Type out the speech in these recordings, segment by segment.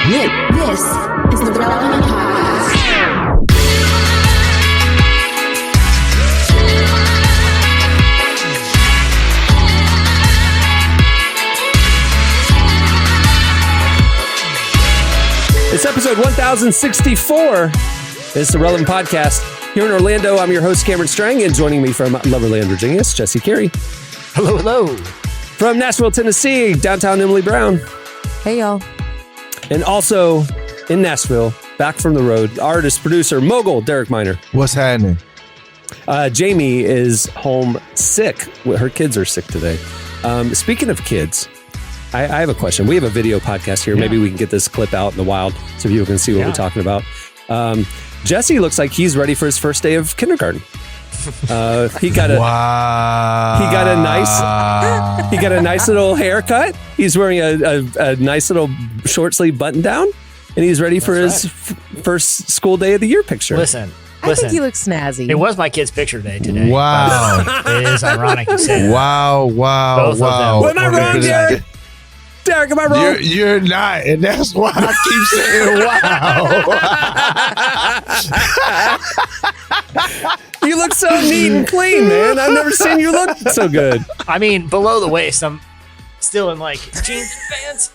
This is the Relevant Podcast. It's episode 1064. It's the Relevant Podcast. Here in Orlando, I'm your host, Cameron Strang, and joining me from Loverland, Virginia, is Jesse Carey. Hello, hello. From Nashville, Tennessee, downtown Emily Brown. Hey, y'all. And also in Nashville, back from the road, artist, producer, mogul, Derek Miner. What's happening? Jamie is home sick. Her kids are sick today. Speaking of kids, I have a question. We have a video podcast here. Yeah. Maybe we can get this clip out in the wild so people can see what we're talking about. Jesse looks like he's ready for his first day of kindergarten. He got a nice little haircut. He's wearing a nice little short sleeve button down, and he's ready for his first school day of the year picture. Listen. I think he looks snazzy. It was my kid's picture day today. Wow. It is ironic you say that. Wow. Both of them. Am I wrong, Derek? Derek, am I wrong? You're not, and that's why I keep saying wow. You look so neat and clean, man. I've never seen you look so good. I mean, below the waist, I'm still in like jeans and pants.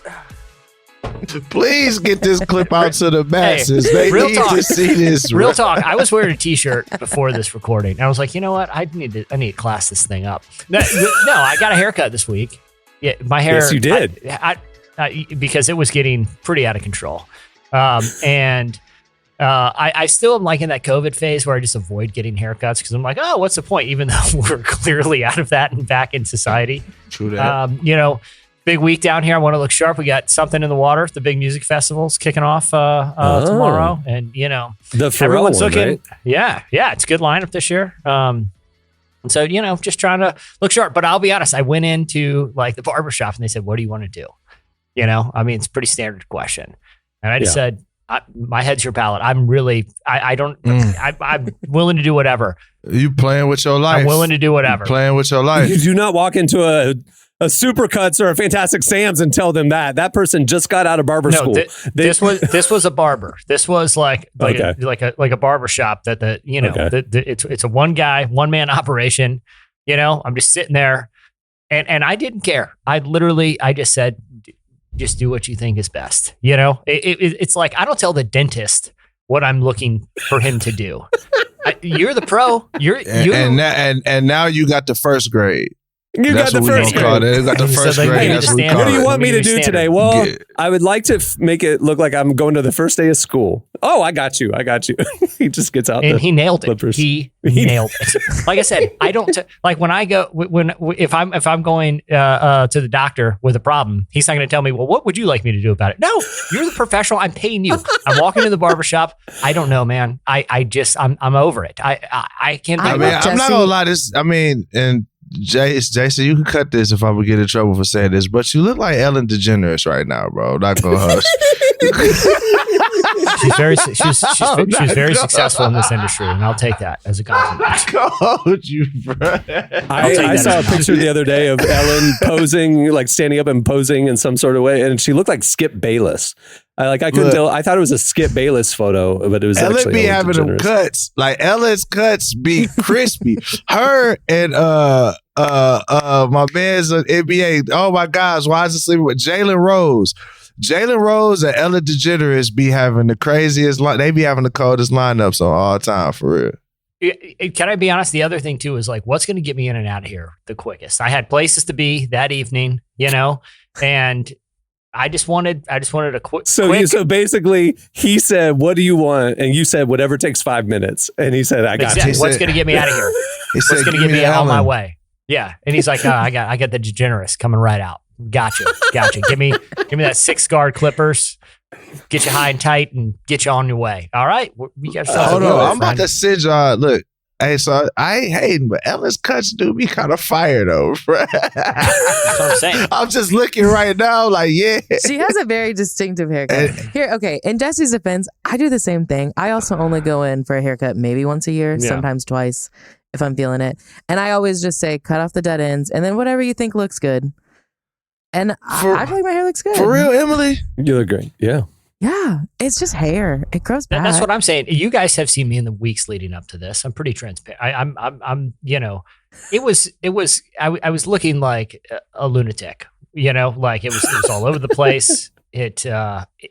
Please get this clip out to the masses. Hey, they need to see this. Real talk. I was wearing a t-shirt before this recording. I was like, you know what? I need to class this thing up. No, I got a haircut this week. Yeah, my hair. Yes, you did. I because it was getting pretty out of control. I still am like in that COVID phase where I just avoid getting haircuts because I'm like, oh, what's the point? Even though we're clearly out of that and back in society. True that. Big week down here. I want to look sharp. We got something in the water. The big music festival's kicking off tomorrow, and the everyone's one, looking. Right? Yeah, it's a good lineup this year. And so, just trying to look sharp. But I'll be honest, I went into like the barbershop and they said, what do you want to do? It's a pretty standard question. And I just said, my head's your palate. I'm really, I'm willing to do whatever. You playing with your life. I'm willing to do whatever. Playing with your life. You do not walk into a Supercuts or a Fantastic Sam's and tell them that person just got out of barber school. This was a barber. This was like a barber shop that it's a one man operation. I'm just sitting there and I didn't care. I just said, just do what you think is best. It's like, I don't tell the dentist what I'm looking for him to do. You're the pro. And now you got the first grade. You got the first grade. You got the first grade. What do you want me to do today? Well, I would like to make it look like I'm going to the first day of school. Oh, I got you. He just gets out and he nailed it. Flippers. He nailed it. Like I said, I don't like when I go if I'm going to the doctor with a problem. He's not going to tell me, well, what would you like me to do about it? No, you're the professional. I'm paying you. I'm walking to the barbershop. I don't know, man. I'm over it. I can't. I'm not gonna lie. And Jason, you can cut this if I would get in trouble for saying this, but you look like Ellen DeGeneres right now, bro. Not gonna hush. She's very successful in this industry, and I'll take that as a compliment. I saw a picture the other day of Ellen posing, like standing up and posing in some sort of way, and she looked like Skip Bayless. I couldn't tell. I thought it was a Skip Bayless photo, but it was Ellen actually be having them cuts. Like Ellen's cuts be crispy. Her and my man's NBA. Oh my gosh, why is it sleeping with Jalen Rose? Jalen Rose and Ellen DeGeneres be having the craziest. They be having the coldest lineups on all time for real. Can I be honest? The other thing too is like, what's going to get me in and out of here the quickest? I had places to be that evening, and I just wanted a quick. So basically, he said, "What do you want?" And you said, "Whatever takes 5 minutes." And he said, "I got you." What's going to get me out of here? What's going to get me on my way? Yeah, and he's like, I got the DeGeneres coming right out. Gotcha. Give me that 6-guard Clippers. Get you high and tight and get you on your way. All right, we got. Hold on, I'm about to send y'all. Look. Hey, so I ain't hating, but Ellen's cuts do be kind of fire though, bro. That's what I'm saying. I'm just looking right now, like, yeah. She has a very distinctive haircut. Okay, in Jesse's defense, I do the same thing. I also only go in for a haircut maybe once a year, sometimes twice if I'm feeling it. And I always just say, cut off the dead ends, and then whatever you think looks good. And I feel like my hair looks good. For real, Emily? You look great, yeah. Yeah, it's just hair. It grows back. That's what I'm saying. You guys have seen me in the weeks leading up to this. I'm pretty transparent. I'm it was I was looking like a lunatic, like it was all over the place. It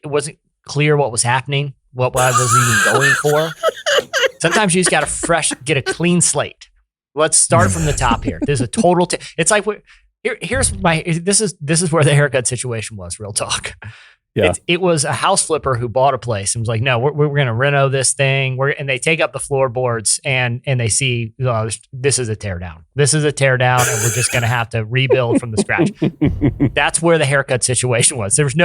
wasn't clear what was happening, what I was even going for. Sometimes you just got to get a clean slate. Let's start from the top here. There's a total. It's like this is where the haircut situation was. Real talk. Yeah. It was a house flipper who bought a place and was like, no, we're going to reno this thing. And they take up the floorboards and they see, this is a teardown. This is a teardown, and we're just going to have to rebuild from the scratch. That's where the haircut situation was. There was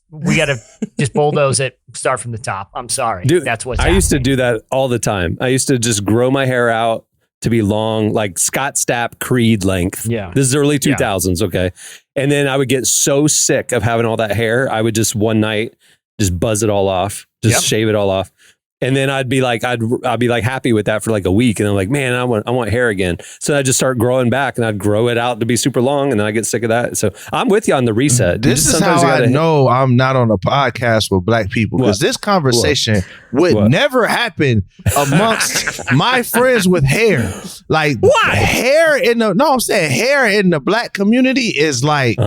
we got to just bulldoze it, start from the top. I'm sorry. Dude, that's what's happening. Used to do that all the time. I used to just grow my hair out to be long, like Scott Stapp Creed length. Yeah. This is early 2000s, okay? And then I would get so sick of having all that hair, I would just one night just buzz it all off, shave it all off. And then I'd be like happy with that for like a week. And I'm like, man, I want hair again. So I just start growing back, and I'd grow it out to be super long, and then I get sick of that. So I'm with you on the reset. This is how I know I'm not on a podcast with black people, because this conversation would never happen amongst my friends with hair. Like, why? Hair in the black community is like,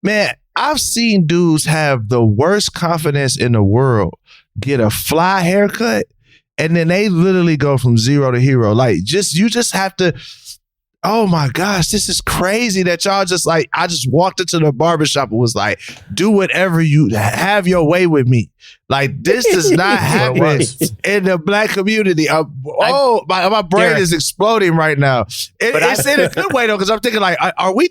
man, I've seen dudes have the worst confidence in the world get a fly haircut, and then they literally go from zero to hero. Like, you just have to, oh my gosh, this is crazy that y'all just like, I just walked into the barbershop and was like, do whatever you have your way with me. Like, this does not happen in the black community. My brain is exploding right now. It's in a good way though, because I'm thinking like, are we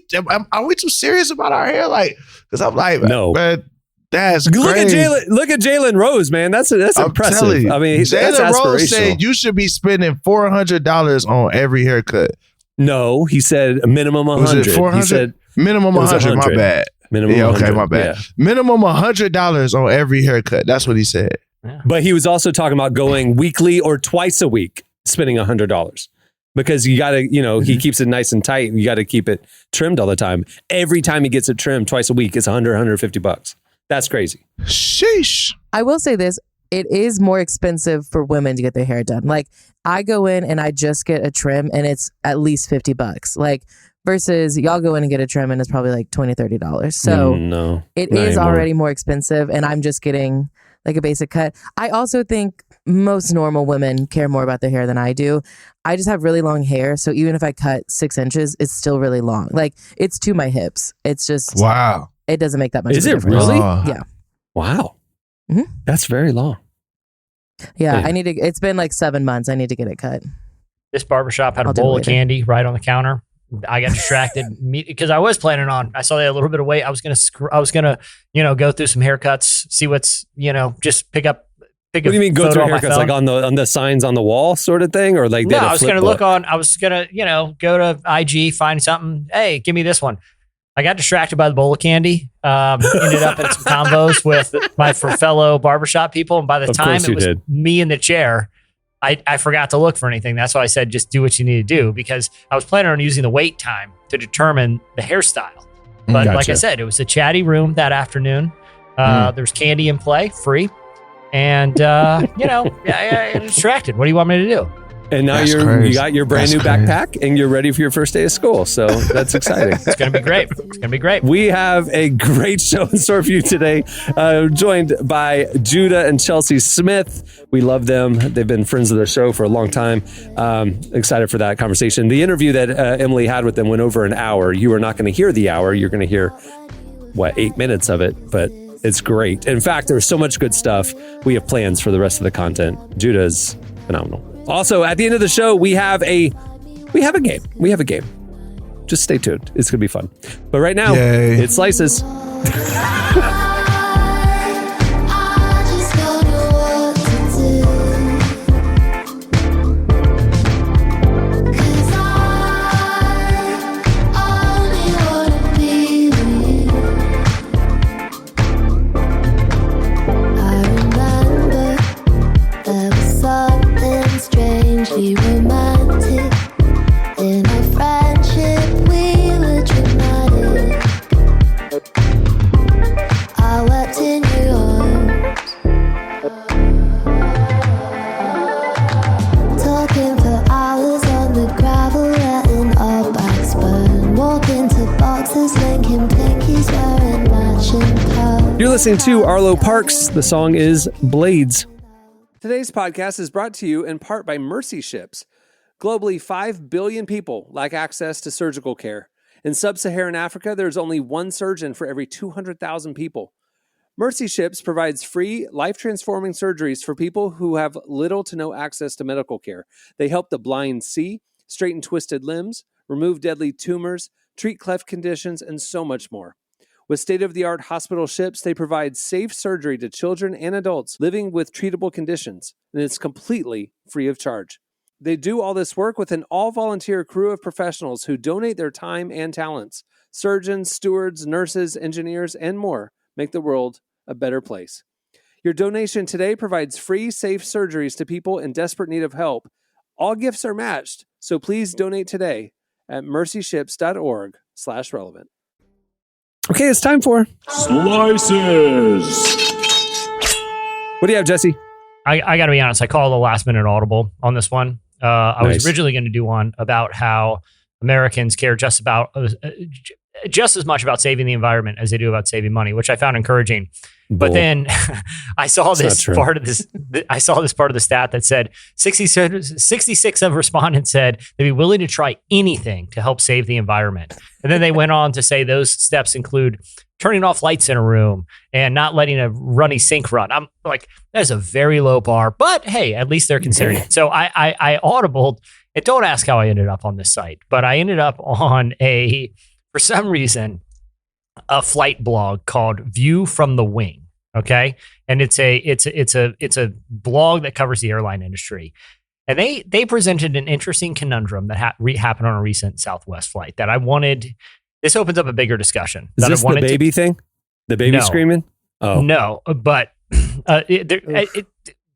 too serious about our hair? Like, because I'm like, no, man, that's crazy. Look at Jalen Rose, man. That's impressive. I mean, Jalen Rose said you should be spending $400 on every haircut. No, he said a minimum 100. Was it 400? He said minimum 100. My bad. Minimum. Yeah, okay, my bad. Yeah. Minimum $100 on every haircut. That's what he said. Yeah. But he was also talking about going weekly or twice a week, spending $100. Because you got to, he keeps it nice and tight. You got to keep it trimmed all the time. Every time he gets it trimmed twice a week, it's $150. That's crazy. Sheesh. I will say this. It is more expensive for women to get their hair done. Like, I go in and I just get a trim and it's at least $50. Like, versus y'all go in and get a trim and it's probably like $20, $30. So no, it is already more expensive, and I'm just getting like a basic cut. I also think most normal women care more about their hair than I do. I just have really long hair. So even if I cut 6 inches, it's still really long. Like, it's to my hips. It's just, wow. It doesn't make that much of a difference. Is it really? Yeah. Wow. Mm-hmm. That's very long. Yeah, I need to. It's been like 7 months. I need to get it cut. This barbershop had a bowl of candy right on the counter. I got distracted because I was planning on. I saw they had a little bit of weight. I was gonna, go through some haircuts, see what's, just pick up. What do you mean go through haircuts? Like on the signs on the wall sort of thing, or like? No, I was gonna look on. I was gonna, go to IG, find something. Hey, give me this one. I got distracted by the bowl of candy. Ended up in some combos with my fellow barbershop people. And by the time it was me in the chair, I forgot to look for anything. That's why I said, just do what you need to do, because I was planning on using the wait time to determine the hairstyle. But like I said, it was a chatty room that afternoon. There's candy in play, free. And, I got distracted. What do you want me to do? And now you got your brand new backpack and you're ready for your first day of school. So that's exciting. It's going to be great. It's going to be great. We have a great show in store for you today. Joined by Judah and Chelsea Smith. We love them. They've been friends of the show for a long time. Excited for that conversation. The interview that Emily had with them went over an hour. You are not going to hear the hour. You're going to hear, 8 minutes of it, but it's great. In fact, there's so much good stuff. We have plans for the rest of the content. Judah is phenomenal. Also, at the end of the show, we have a game. Just stay tuned. It's going to be fun. But right now, It slices. Romantic in our friendship, we were dramatic. glasses make him think he's wearing matching tops. You're listening to Arlo Parks. The song is Blades. Today's podcast is brought to you in part by Mercy Ships. Globally, 5 billion people lack access to surgical care. In sub-Saharan Africa, there's only one surgeon for every 200,000 people. Mercy Ships provides free, life-transforming surgeries for people who have little to no access to medical care. They help the blind see, straighten twisted limbs, remove deadly tumors, treat cleft conditions, and so much more. With state-of-the-art hospital ships, they provide safe surgery to children and adults living with treatable conditions, and it's completely free of charge. They do all this work with an all-volunteer crew of professionals who donate their time and talents. Surgeons, stewards, nurses, engineers, and more make the world a better place. Your donation today provides free, safe surgeries to people in desperate need of help. All gifts are matched, so please donate today at mercyships.org/relevant. Okay, it's time for Slices. What do you have, Jesse? I got to be honest. I called a last minute audible on this one. I Nice. was originally going to do one about how Americans care just as much about saving the environment as they do about saving money, which I found encouraging. But Bull. then I saw It's not this true. part of this. I saw this part of the stat that said 66 of respondents said they'd be willing to try anything to help save the environment. And then they went on to say those steps include turning off lights in a room and not letting a runny sink run. I'm like, that's a very low bar, but hey, at least they're considering it. So I audibled, and don't ask how I ended up on this site, but I ended up on for some reason, a flight blog called View from the Wing. Okay. And it's a blog that covers the airline industry. And they presented an interesting conundrum that happened on a recent Southwest flight that I wanted. This opens up a bigger discussion. Is this the baby thing? The baby No. screaming? Oh. No, but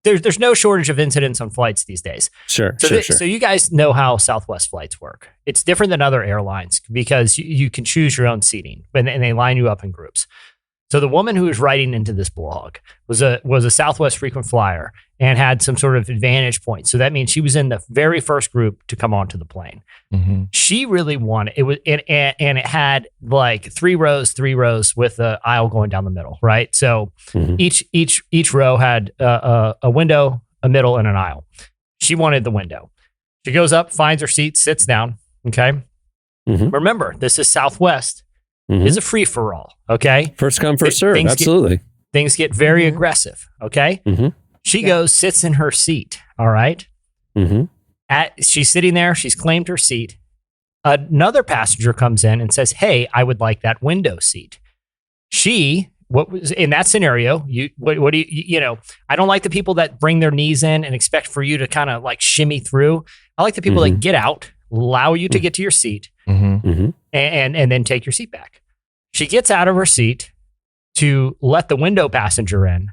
there's no shortage of incidents on flights these days. Sure. So you guys know how Southwest flights work. It's different than other airlines because you can choose your own seating and they line you up in groups. So the woman who was writing into this blog was a Southwest frequent flyer and had some sort of advantage point. So that means she was in the very first group to come onto the plane. Mm-hmm. She really wanted it, and it had like three rows with the aisle going down the middle, right? So each row had a window, a middle, and an aisle. She wanted the window. She goes up, finds her seat, sits down. Okay. Mm-hmm. Remember, this is Southwest. Mm-hmm. Is a free for all. Okay. First come, first serve. Absolutely. Things get very aggressive. Okay. Mm-hmm. She goes, sits in her seat. All right. Mm-hmm. She's sitting there. She's claimed her seat. Another passenger comes in and says, "Hey, I would like that window seat." What was in that scenario? What do you know? I don't like the people that bring their knees in and expect for you to kind of like shimmy through. I like the people that get out, allow you to get to your seat, and then take your seat back. She gets out of her seat to let the window passenger in.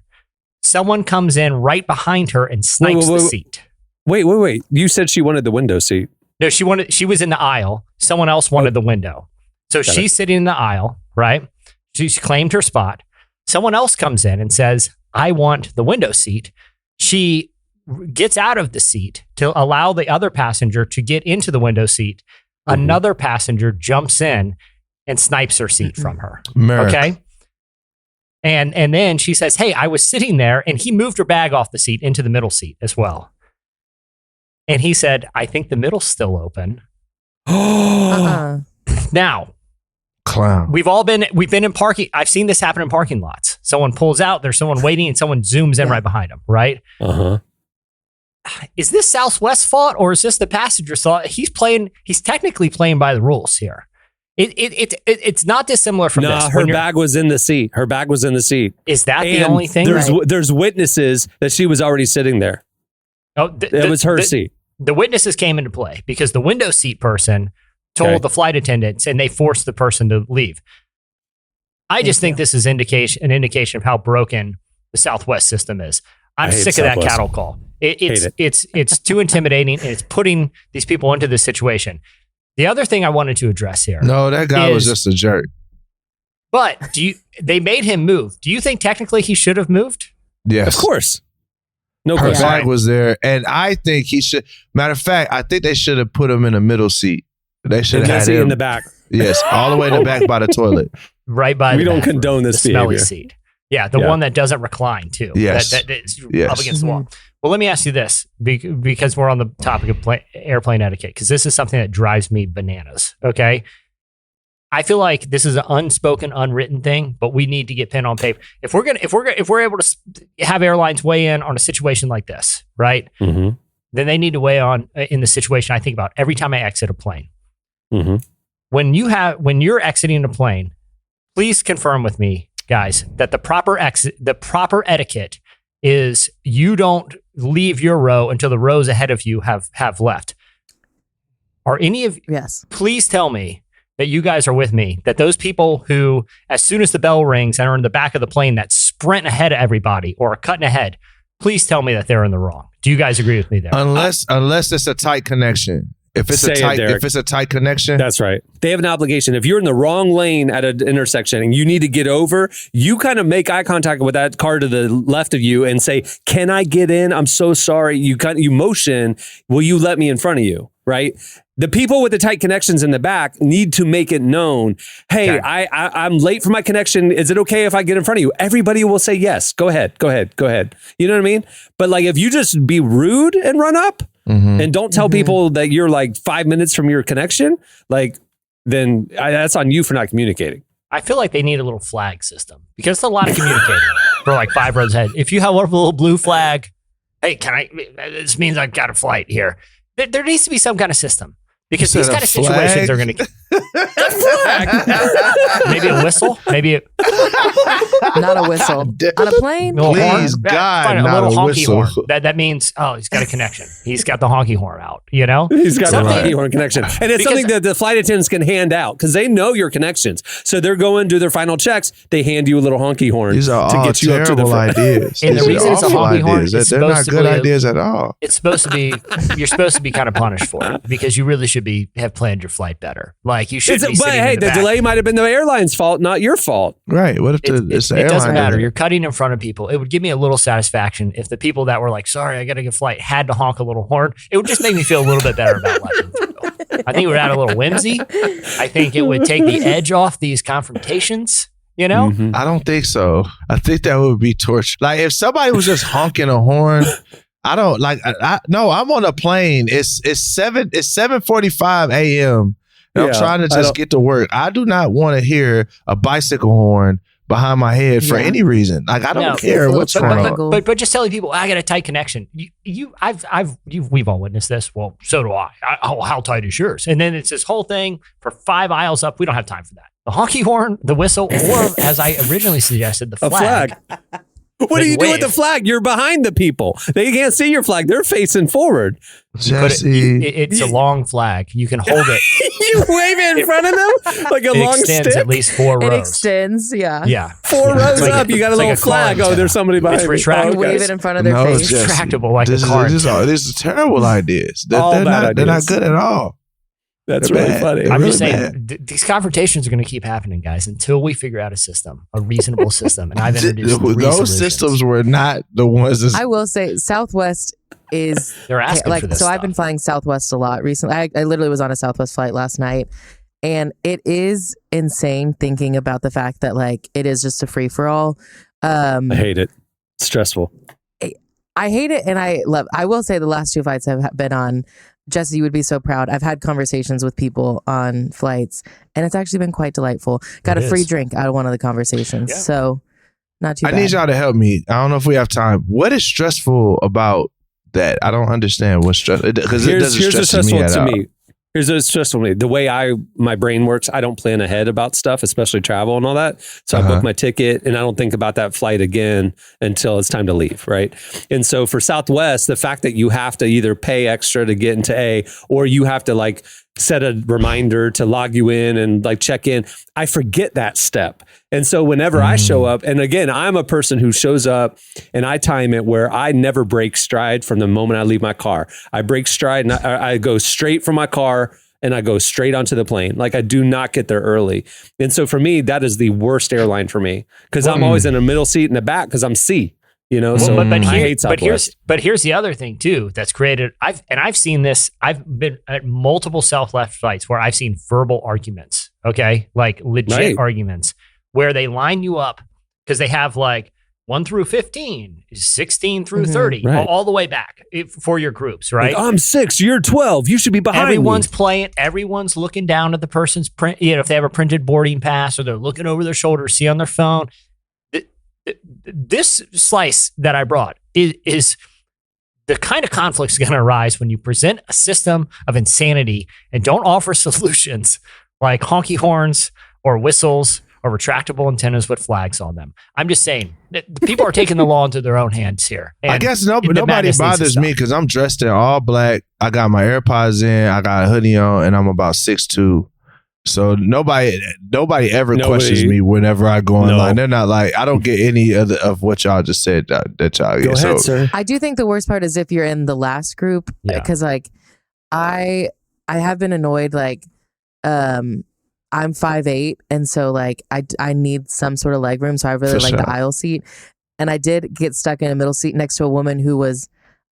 Someone comes in right behind her and snipes the seat. Wait. You said she wanted the window seat. No, she was in the aisle. Someone else wanted the window. So she's sitting in the aisle, right? She's claimed her spot. Someone else comes in and says, "I want the window seat." She gets out of the seat to allow the other passenger to get into the window seat. Another passenger jumps in and snipes her seat from her. America. Okay. And then she says, "Hey, I was sitting there," and he moved her bag off the seat into the middle seat as well. And he said, "I think the middle's still open." Now, Clown. we've been in parking. I've seen this happen in parking lots. Someone pulls out, there's someone waiting, and someone zooms in right behind them, right? Is this Southwest fault or is this the passenger's fault? He's technically playing by the rules here. It's not dissimilar from this. Her bag was in the seat. Her bag was in the seat. Is that the only thing? There's witnesses that she was already sitting there. It was her seat. The witnesses came into play because the window seat person told the flight attendants and they forced the person to leave. I just think this is an indication of how broken the Southwest system is. I'm sick of that cattle call. It's too intimidating and it's putting these people into this situation. The other thing I wanted to address here. No, that guy was just a jerk. But they made him move. Do you think technically he should have moved? Yes. Of course. No Her question. bag was there. And I think he should. Matter of fact, I think they should have put him in a middle seat. They should have had him in the back. Yes, all the way in the back by the toilet. Right by we the don't bathroom, condone this the smelly behavior. seat. Yeah, the one that doesn't recline too. Yes. That is Yes. up against the wall. Well, let me ask you this, because we're on the topic of airplane etiquette, because this is something that drives me bananas. Okay. I feel like this is an unspoken, unwritten thing, but we need to get pen on paper. If we're able to have airlines weigh in on a situation like this, right? Mm-hmm. Then they need to weigh on in the situation I think about every time I exit a plane. Mm-hmm. When you're exiting a plane, please confirm with me, guys, that the proper etiquette is you don't leave your row until the rows ahead of you have left. Are any of Yes. Please tell me that you guys are with me, that those people who, as soon as the bell rings and are in the back of the plane that sprint ahead of everybody or are cutting ahead, please tell me that they're in the wrong. Do you guys agree with me there? Unless it's a tight connection. If it's a tight connection, that's right. They have an obligation. If you're in the wrong lane at an intersection and you need to get over, you kind of make eye contact with that car to the left of you and say, "Can I get in? I'm so sorry." You motion. Will you let me in front of you? Right. The people with the tight connections in the back need to make it known. Hey, okay. I'm late for my connection. Is it okay if I get in front of you? Everybody will say yes. Go ahead. You know what I mean? But like, if you just be rude and run up. Mm-hmm. And don't tell people that you're like 5 minutes from your connection, like, then that's on you for not communicating. I feel like they need a little flag system because it's a lot of communicating for like 5 rows ahead. If you have a little blue flag, hey, this means I've got a flight here. There needs to be some kind of system because these kind of situations are going to a flag. Maybe a whistle. Not a whistle on a plane. Please, God, a not little a honky whistle. horn. That means he's got a connection. He's got the honky horn out. You know, he's got the honky horn connection, and it's something that the flight attendants can hand out because they know your connections. So they're going to do their final checks. They hand you a little honky horn to get you up to the front. Ideas. And the reason it's a honky horn is they're not good ideas at all. It's supposed to be. You're supposed to be kind of punished for it because you really should have planned your flight better. Like you should. But hey, the delay might have been the airline's fault, not your fault. Right. What if it's the airline? It doesn't matter. You're cutting in front of people. It would give me a little satisfaction if the people that were like, sorry, I got to get a flight, had to honk a little horn. It would just make me feel a little bit better about letting them go. I think it would add a little whimsy. I think it would take the edge off these confrontations. You know? Mm-hmm. I don't think so. I think that would be torture. Like if somebody was just honking a horn, I don't like. No, I'm on a plane. It's 7:45 a.m. And I'm trying to just get to work. I do not want to hear a bicycle horn behind my head for any reason. Like I don't care what's going on. But just telling people I got a tight connection. We've all witnessed this. Well, so do I. How tight is yours? And then it's this whole thing for 5 aisles up. We don't have time for that. The honky horn, the whistle, or as I originally suggested, the flag. What do you do with the flag? You're behind the people. They can't see your flag. They're facing forward. Jesse. It's a long flag. You can hold it. You wave it in front of them like a long stick? It extends at least 4 rows. It extends, yeah. Yeah. 4 rows up. You got a little flag. Oh, there's somebody behind me. It's retractable. Wave it in front of their face. Jesse, retractable like a car. These are terrible ideas. They're not good at all. That's really funny. I'm just saying, these confrontations are going to keep happening, guys, until we figure out a reasonable system. And I've introduced those systems were not the ones. I will say, Southwest is they're asking for this so stuff. I've been flying Southwest a lot recently. I literally was on a Southwest flight last night, and it is insane thinking about the fact that like it is just a free for all. I hate it. It's stressful. I hate it, and I will say the last 2 flights I've been on, Jesse, you would be so proud. I've had conversations with people on flights, and it's actually been quite delightful. Got a free drink out of one of the conversations, so not too bad. I need y'all to help me. I don't know if we have time. What is stressful about that? I don't understand what's stressful because it doesn't stress me at all. Here's what's stressful to me. The way my brain works, I don't plan ahead about stuff, especially travel and all that. So I book my ticket and I don't think about that flight again until it's time to leave, right? And so for Southwest, the fact that you have to either pay extra to get into A, or you have to like set a reminder to log you in and like check in, I forget that step. And so whenever I show up, and again, I'm a person who shows up and I time it where I never break stride from the moment I leave my car. I break stride and I go straight from my car and I go straight onto the plane. Like I do not get there early. And so for me, that is the worst airline for me because I'm always in a middle seat in the back because I'm C. You know, so I hate Southwest. But here's the other thing too that's created. I've seen this. I've been at multiple Southwest flights where I've seen verbal arguments okay? Like legit arguments where they line you up because they have like 1 through 15, 16 through 30, all the way back for your groups, right? Like, I'm 6, you're 12. You should be behind Everyone's me. playing. Everyone's looking down at the person's print. If they have a printed boarding pass or they're looking over their shoulder, see on their phone. This slice that I brought is the kind of conflicts going to arise when you present a system of insanity and don't offer solutions like honky horns or whistles or retractable antennas with flags on them. I'm just saying, people are taking the law into their own hands here. I guess nobody bothers me because I'm dressed in all black. I got my AirPods in. I got a hoodie on, and I'm about 6'2". So nobody ever questions me whenever I go online. They're not like, I don't get any of what y'all just said that y'all get. Go ahead, sir. I do think the worst part is if you're in the last group, because like I have been annoyed. Like, I'm 5'8", and so like I need some sort of leg room. So I really like the aisle seat, and I did get stuck in a middle seat next to a woman who was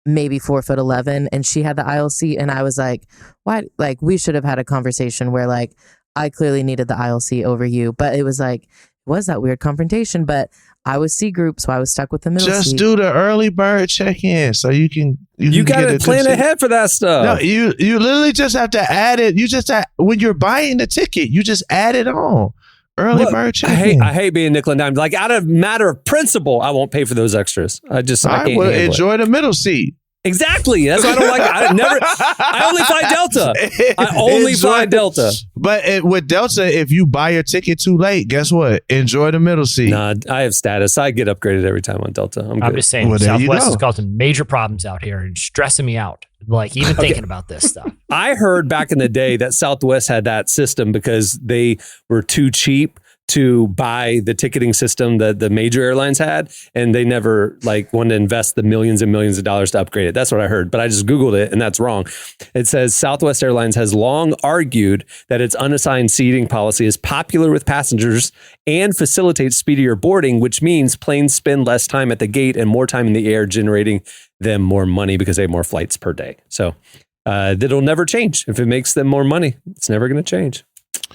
maybe 4'11", and she had the aisle seat, and I was like, why? Like, we should have had a conversation where like I clearly needed the aisle seat over you, but it was like, was that weird confrontation? But I was C group, so I was stuck with the middle seat. Just do the early bird check-in so you can got to plan ahead for that stuff. No, you literally just have to add it. You just when you're buying the ticket, you just add it on. Early bird check-in. I hate being nickel and dime. Like, out of matter of principle, I won't pay for those extras. I can't will enjoy the middle seat. Exactly. That's why I don't like it. I only fly Delta. I only fly Delta. But with Delta, if you buy your ticket too late, guess what? Enjoy the middle seat. Nah, I have status. I get upgraded every time on Delta. I'm just saying, Southwest is causing major problems out here and stressing me out. Like, even thinking about this stuff. I heard back in the day that Southwest had that system because they were too cheap to buy the ticketing system that the major airlines had, and they never like wanted to invest the millions and millions of dollars to upgrade it. That's what I heard, but I just Googled it and that's wrong. It says Southwest Airlines has long argued that its unassigned seating policy is popular with passengers and facilitates speedier boarding, which means planes spend less time at the gate and more time in the air, generating them more money because they have more flights per day. So that'll never change. If it makes them more money, it's never going to change.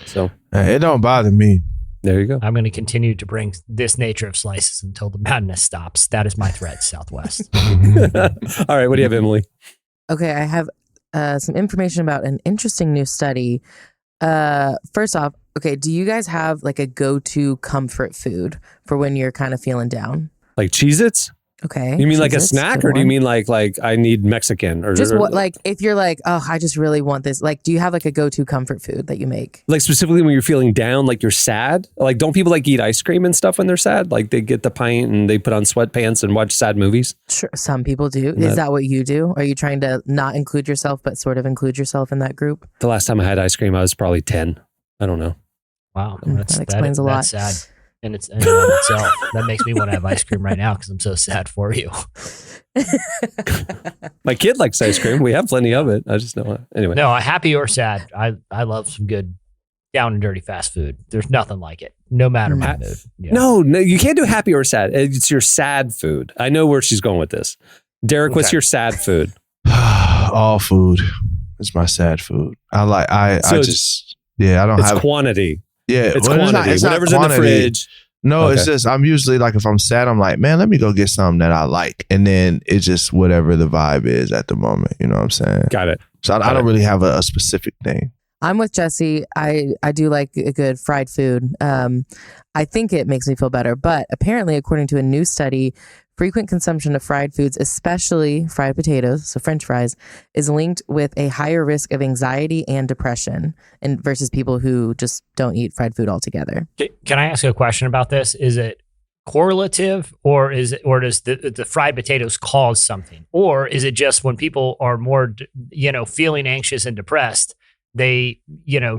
So it don't bother me. There you go. I'm going to continue to bring this nature of slices until the madness stops. That is my threat, Southwest. All right. What do you have, Emily? Okay. I have some information about an interesting new study. First off, okay, do you guys have like a go-to comfort food for when you're kind of feeling down? Like Cheez-Its? Okay. You mean like a snack, or do you mean like I need Mexican, or just what, like if you're like, oh, I just really want this. Like, do you have like a go-to comfort food that you make? Like specifically when you're feeling down, like you're sad. Like, don't people like eat ice cream and stuff when they're sad? Like they get the pint and they put on sweatpants and watch sad movies. Sure, some people do. Is that what you do? Are you trying to not include yourself, but sort of include yourself in that group? The last time I had ice cream, I was probably 10. I don't know. Wow, that explains a lot. That's sad. And it's in itself. That makes me want to have ice cream right now because I'm so sad for you. My kid likes ice cream. We have plenty of it. I just don't want. Anyway. No, happy or sad. I love some good down and dirty fast food. There's nothing like it, no matter my mood. Yeah. No, you can't do happy or sad. It's your sad food. I know where she's going with this. Derek, what's your sad food? All food is my sad food. I don't have quantity. Yeah, it's quantity. It's whatever's in the fridge. No, it's just, I'm usually like, if I'm sad, I'm like, man, let me go get something that I like. And then it's just whatever the vibe is at the moment. You know what I'm saying? Got it. So I don't really have a specific thing. I'm with Jesse. I do like a good fried food. I think it makes me feel better. But apparently, according to a new study, frequent consumption of fried foods, especially fried potatoes, so French fries, is linked with a higher risk of anxiety and depression versus people who just don't eat fried food altogether. Can I ask you a question about this? Is it correlative, or does the fried potatoes cause something? Or is it just when people are more, feeling anxious and depressed, they,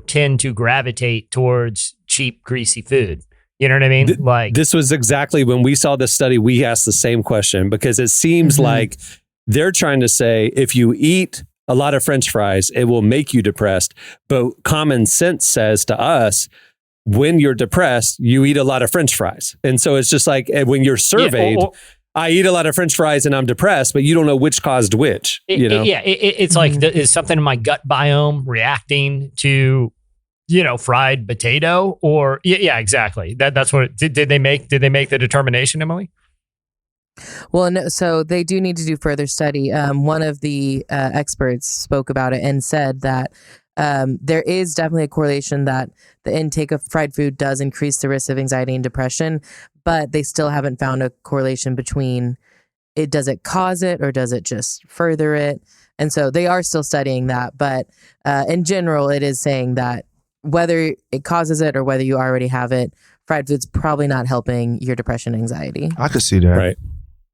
tend to gravitate towards cheap, greasy food? You know what I mean? This was exactly when we saw this study, we asked the same question, because it seems like they're trying to say, if you eat a lot of French fries, it will make you depressed. But common sense says to us, when you're depressed, you eat a lot of French fries. And so it's just like when you're surveyed, I eat a lot of French fries and I'm depressed, but you don't know which caused which. It's like, is something in my gut biome reacting to fried potato or yeah, exactly. That's what did they make the determination, Emily? Well, no, so they do need to do further study. One of the experts spoke about it and said that there is definitely a correlation that the intake of fried food does increase the risk of anxiety and depression, but they still haven't found a correlation between does it cause it or does it just further it? And so they are still studying that. But in general, it is saying that whether it causes it or whether you already have it, fried food's probably not helping your depression and anxiety. I could see that. Right.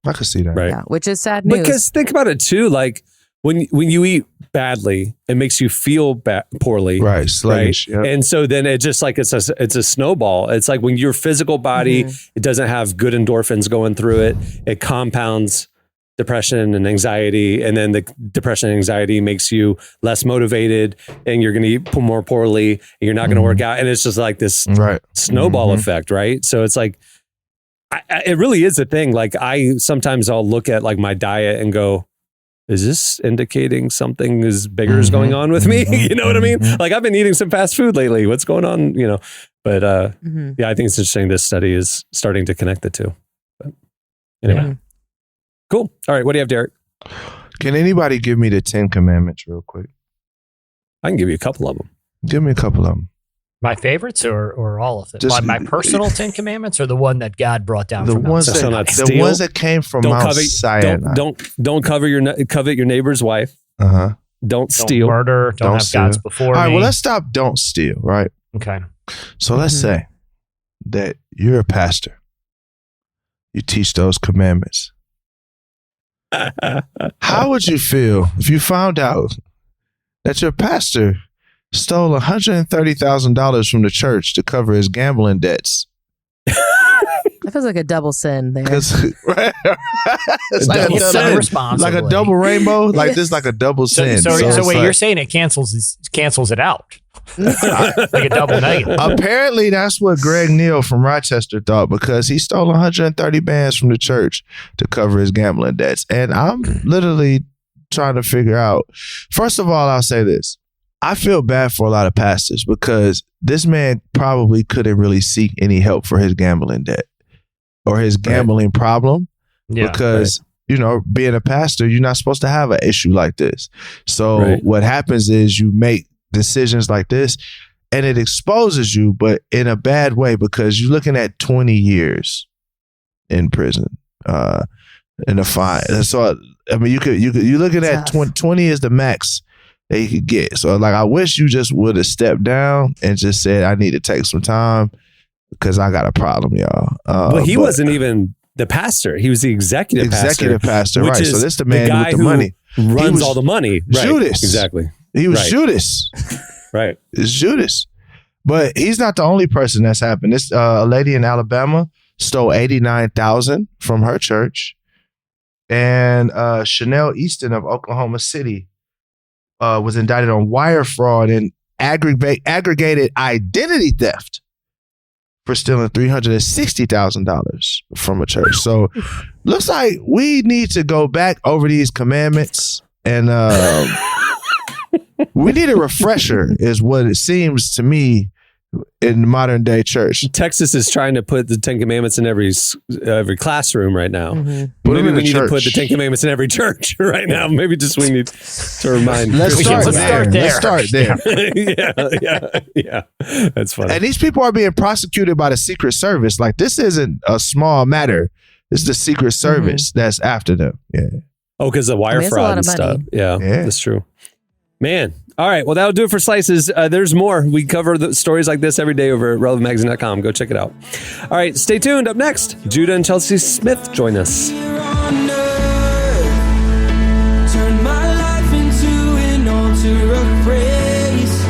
I could see that. Right. Yeah, which is sad news. Because think about it too, like when you eat badly, it makes you feel poorly. Right. Sluggish. Right? Yep. And so then it just like it's a snowball. It's like when your physical body, it doesn't have good endorphins going through it. It compounds depression and anxiety. And then the depression and anxiety makes you less motivated and you're going to eat more poorly and you're not going to work out. And it's just like this snowball effect. Right. So it's like, it really is a thing. Like sometimes I'll look at like my diet and go, is this indicating something is bigger is going on with me? You know what I mean? Like I've been eating some fast food lately. What's going on? But yeah, I think it's interesting. This study is starting to connect the two. But anyway, cool. All right. What do you have, Derek? Can anybody give me the 10 Commandments real quick? I can give you a couple of them. Give me a couple of them. My favorites or all of them? Just- my personal 10 Commandments or the one that God brought down The from Mount ones Sinai? that, the ones that came from Mount Sinai. Don't covet your neighbor's wife. Uh-huh. Don't Don't steal. murder. Don't have steal. gods before All right, me. well, let's stop don't steal, right? Okay. So let's say that you're a pastor. You teach those commandments. How would you feel if you found out that your pastor stole $130,000 from the church to cover his gambling debts? That feels like a double sin there. Right? It's Double sin. like a Responsibly. double rainbow. Like this, like a double sin. So it's wait, like- you're saying it cancels it out. Like a double negative. Apparently, that's what Greg Neal from Rochester thought because he stole 130 bands from the church to cover his gambling debts. And I'm literally trying to figure out. First of all, I'll say this. I feel bad for a lot of pastors because this man probably couldn't really seek any help for his gambling debt or his gambling problem because, being a pastor, you're not supposed to have an issue like this. So what happens is you make decisions like this and it exposes you, but in a bad way because you're looking at 20 years in prison in a fine. So, I mean, you're looking at 20 is the max that you could get. So like, I wish you just would have stepped down and just said, I need to take some time because I got a problem, y'all. Well, he wasn't even the pastor. He was the executive pastor. Right. So this the man guy with the money. Runs all the money. Right. Judas. Exactly. He was Judas. Right. It's Judas. But he's not the only person that's happened. This a lady in Alabama stole $89,000 from her church. And Chanel Easton of Oklahoma City was indicted on wire fraud and aggregated identity theft for stealing $360,000 from a church. So looks like we need to go back over these commandments and we need a refresher is what it seems to me in modern day church. Texas is trying to put the 10 Commandments in every classroom right now. Put Maybe we need church. to put the 10 Commandments in every church right now. Maybe just we need to remind. Let's start there. there. Let's start there. yeah. That's funny. And these people are being prosecuted by the Secret Service. Like this isn't a small matter. This is the Secret Service that's after them. Yeah. Oh, because of wire it's a fraud lot and of stuff. money. Yeah, Yeah. that's true. Man. All right. Well, that'll do it for Slices. There's more. We cover the stories like this every day over at relevantmagazine.com. Go check it out. All right. Stay tuned. Up next, Judah and Chelsea Smith join us. Turn my life into an altar of praise.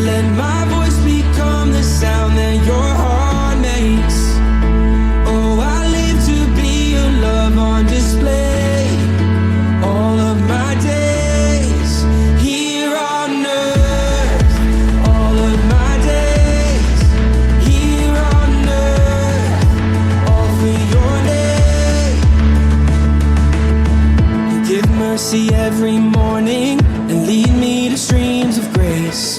Let my voice become the sound that your heart makes. Oh, I live to be your love on display. All of my days here on earth. All of my days here on earth. All for your name. You give mercy every morning and lead me to streams of grace.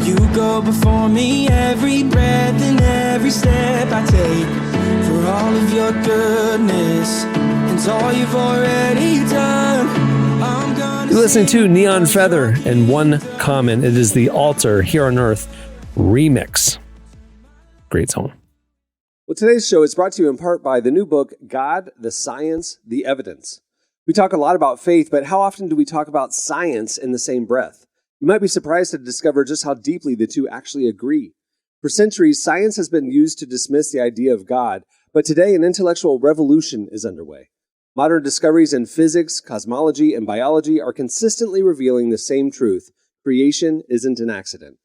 You go go before me, every breath and every step I take, for all of your goodness and all you've already done. I'm gonna You're listening to Neon Feather and One Common. It is the Altar Here on Earth remix. Great song. Well, today's show is brought to you in part by the new book, God, the Science, the Evidence. We talk a lot about faith, but how often do we talk about science in the same breath? You might be surprised to discover just how deeply the two actually agree. For centuries, science has been used to dismiss the idea of God, but today an intellectual revolution is underway. Modern discoveries in physics, cosmology, and biology are consistently revealing the same truth: creation isn't an accident.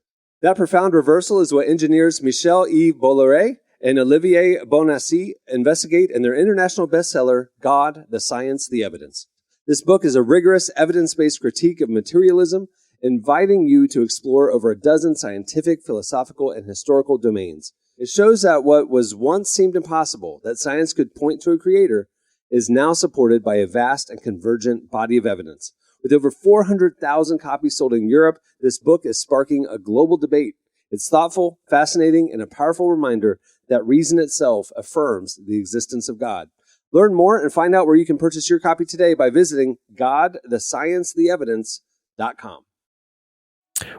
That profound reversal is what engineers Michel-Yves Bolloré and Olivier Bonassi investigate in their international bestseller, God, the Science, the Evidence. This book is a rigorous, evidence-based critique of materialism, inviting you to explore over a dozen scientific, philosophical, and historical domains. It shows that what was once seemed impossible, that science could point to a creator, is now supported by a vast and convergent body of evidence. With over 400,000 copies sold in Europe, this book is sparking a global debate. It's thoughtful, fascinating, and a powerful reminder that reason itself affirms the existence of God. Learn more and find out where you can purchase your copy today by visiting godthesciencetheevidence.com.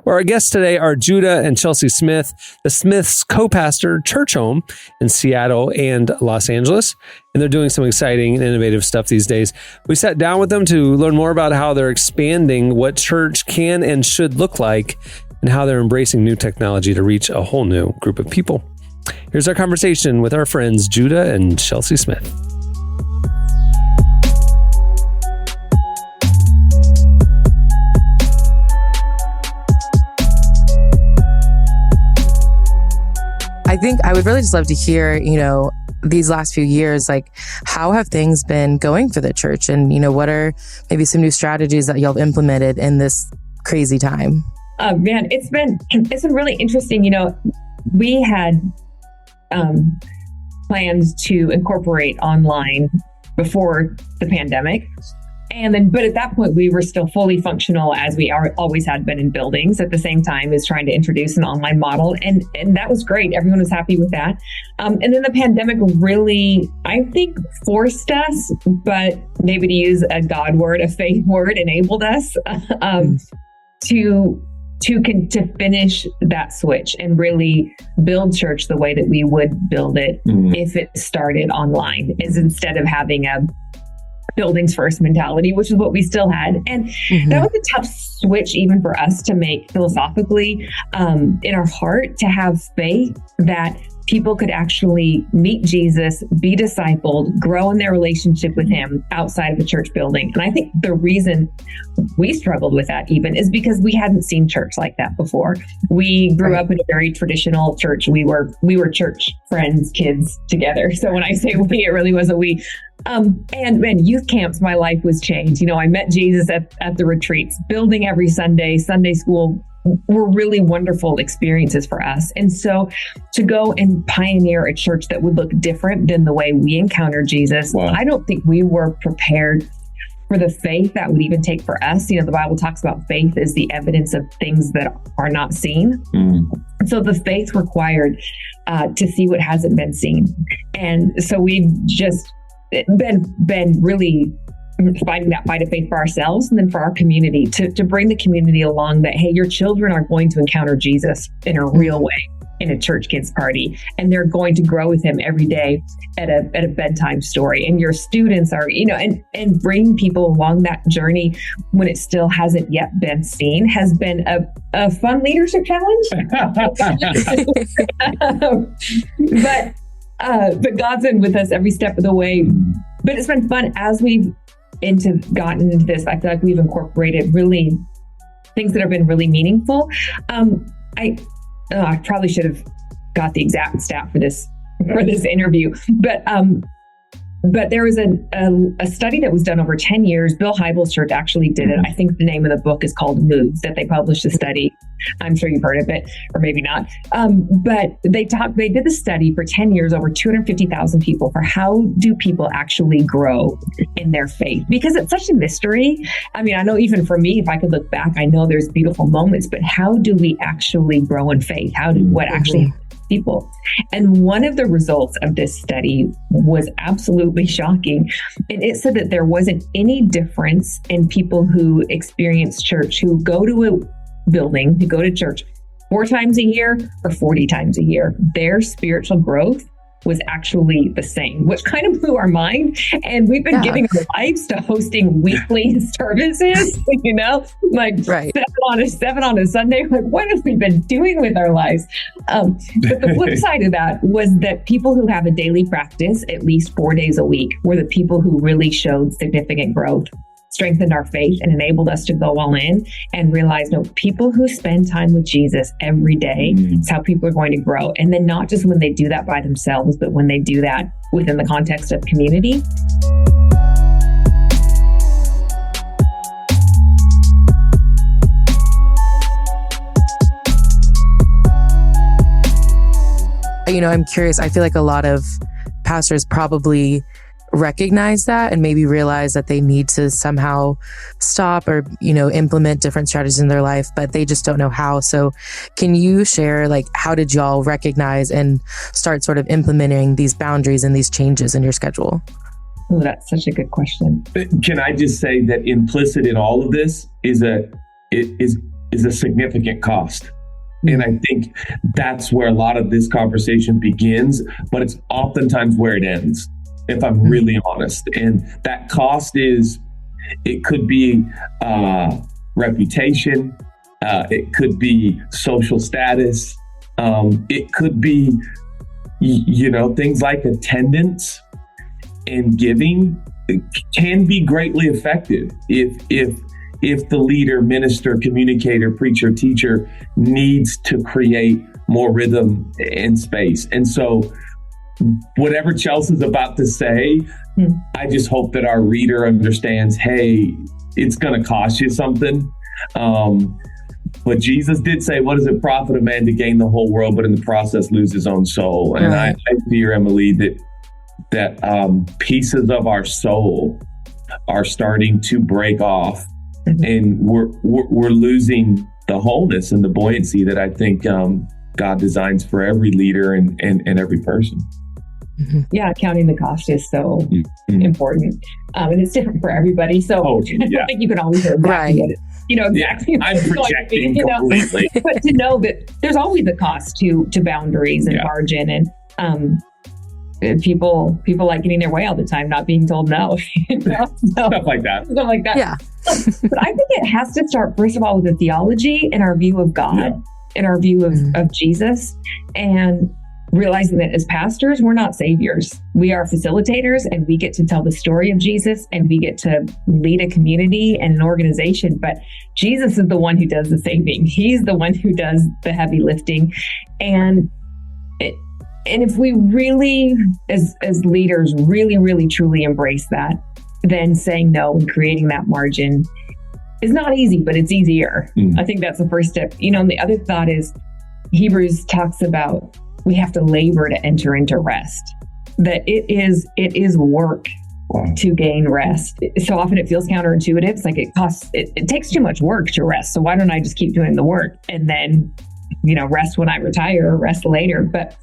Well, our guests today are Judah and Chelsea Smith. The Smiths co-pastor Churchome in Seattle and Los Angeles, and they're doing some exciting and innovative stuff these days. We sat down with them to learn more about how they're expanding what church can and should look like, and how they're embracing new technology to reach a whole new group of people. Here's our conversation with our friends Judah and Chelsea Smith. I think I would really just love to hear, these last few years, like, how have things been going for the church? And, what are maybe some new strategies that y'all have implemented in this crazy time? Man, it's been really interesting. We had plans to incorporate online before the pandemic. But at that point, we were still fully functional as we always had been in buildings at the same time as trying to introduce an online model. And that was great. Everyone was happy with that. And then the pandemic really, I think, forced us, but maybe to use a God word, a faith word, enabled us to finish that switch and really build church the way that we would build it if it started online, is instead of having a buildings first mentality, which is what we still had. And that was a tough switch even for us to make philosophically, in our heart, to have faith that people could actually meet Jesus, be discipled, grow in their relationship with him outside of the church building. And I think the reason we struggled with that even is because we hadn't seen church like that before. We grew up in a very traditional church. We were church friends, kids together. So when I say we, it really was a we. And youth camps, my life was changed. I met Jesus at the retreats, building every Sunday school were really wonderful experiences for us. And so to go and pioneer a church that would look different than the way we encountered Jesus, I don't think we were prepared for the faith that would even take for us. The Bible talks about faith as the evidence of things that are not seen. So the faith required to see what hasn't been seen. And so we've just been really fighting that fight of faith for ourselves and then for our community to bring the community along that, hey, your children are going to encounter Jesus in a real way in a church kids party, and they're going to grow with him every day at a bedtime story. And your students are, and bringing people along that journey when it still hasn't yet been seen has been a fun leadership challenge. But God's been with us every step of the way. But it's been fun as we've gotten into this. I feel like we've incorporated really things that have been really meaningful. I probably should have got the exact stat for this interview, but But there was a study that was done over 10 years. Bill Hybels' church actually did it. I think the name of the book is called Moves, that they published a study. I'm sure you've heard of it, or maybe not. But they did the study for 10 years, over 250,000 people, for how do people actually grow in their faith? Because it's such a mystery. I mean, I know even for me, if I could look back, I know there's beautiful moments, but how do we actually grow in faith? What actually happens to people? And one of the results of this study was absolutely shocking. And it said that there wasn't any difference in people who experience church, who go to a building, who go to church 4 times a year or 40 times a year. Their spiritual growth was actually the same, which kind of blew our mind. And we've been giving our lives to hosting weekly services, like 7 on a Sunday. Like, what have we been doing with our lives? But the flip side of that was that people who have a daily practice, at least 4 days a week, were the people who really showed significant growth, strengthened our faith, and enabled us to go all in and realize, no, people who spend time with Jesus every day is how people are going to grow. And then not just when they do that by themselves, but when they do that within the context of community. I'm curious. I feel like a lot of pastors probably recognize that and maybe realize that they need to somehow stop or, implement different strategies in their life, but they just don't know how. So can you share, how did y'all recognize and start sort of implementing these boundaries and these changes in your schedule? Oh, that's such a good question. Can I just say that implicit in all of this is a significant cost. And I think that's where a lot of this conversation begins, but it's oftentimes where it ends, if I'm really honest. And that cost it could be reputation. It could be social status. It could be, things like attendance and giving. It can be greatly effective if the leader, minister, communicator, preacher, teacher needs to create more rhythm and space. And so whatever Chelsea's about to say, I just hope that our reader understands, hey, it's going to cost you something. But Jesus did say, what does it profit a man to gain the whole world, but in the process lose his own soul? And I fear, Emily, that pieces of our soul are starting to break off. And we're losing the wholeness and the buoyancy that I think God designs for every leader and every person. Yeah, counting the cost is so important. And it's different for everybody. So I don't think you can always go back and get it. Exactly. I'm projecting completely. But to know that there's always a cost to boundaries and margin, and people like getting their way all the time, not being told no. Stuff like that. Yeah. But I think it has to start, first of all, with the theology and our view of God and our view of Jesus, and realizing that as pastors, we're not saviors. We are facilitators, and we get to tell the story of Jesus, and we get to lead a community and an organization. But Jesus is the one who does the saving. He's the one who does the heavy lifting. And if we really, as leaders, really, really, truly embrace that, then saying no and creating that margin is not easy, but it's easier. I think that's the first step. And the other thought is Hebrews talks about we have to labor to enter into rest, that it is work to gain rest. So often it feels counterintuitive. It's like it takes too much work to rest. So why don't I just keep doing the work and then, rest when I retire or rest later? But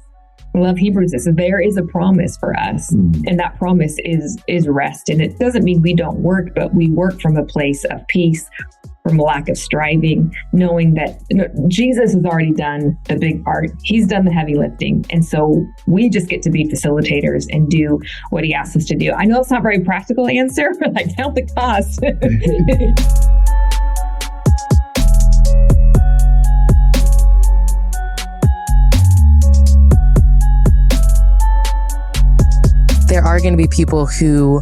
I love Hebrews. So there is a promise for us, and that promise is rest. And it doesn't mean we don't work, but we work from a place of peace, from a lack of striving, knowing that Jesus has already done the big part. He's done the heavy lifting. And so we just get to be facilitators and do what he asks us to do. I know it's not a very practical answer, but count the cost. There are going to be people who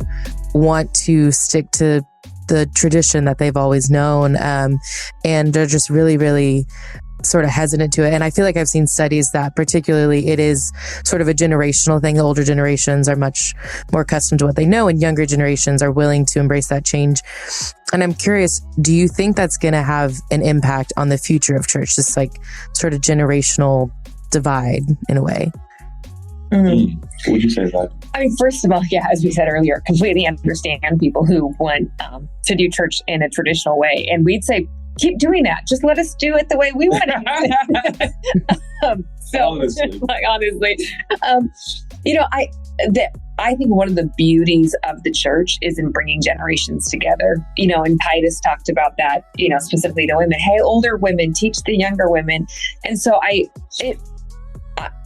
want to stick to the tradition that they've always known, and they're just really, really sort of hesitant to it. And I feel like I've seen studies that particularly it is sort of a generational thing. The older generations are much more accustomed to what they know, and younger generations are willing to embrace that change. And I'm curious, do you think that's going to have an impact on the future of church, this like sort of generational divide in a way? Mm-hmm. What would you say about that? I mean, first of all, yeah, as we said earlier, completely understand people who want to do church in a traditional way. And we'd say, keep doing that. Just let us do it the way we want to. Honestly, I think one of the beauties of the church is in bringing generations together. And Titus talked about that, specifically to women. Hey, older women, teach the younger women. And so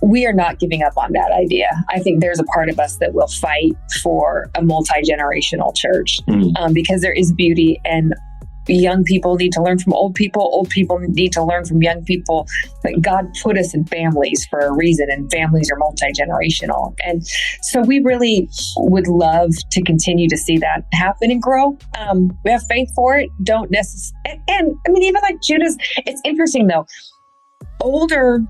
we are not giving up on that idea. I think there's a part of us that will fight for a multi-generational church because there is beauty, and young people need to learn from old people. Old people need to learn from young people. But God put us in families for a reason, and families are multi-generational. And so we really would love to continue to see that happen and grow. We have faith for it. Don't necessarily. And I mean, even like Judah's, it's interesting though. Older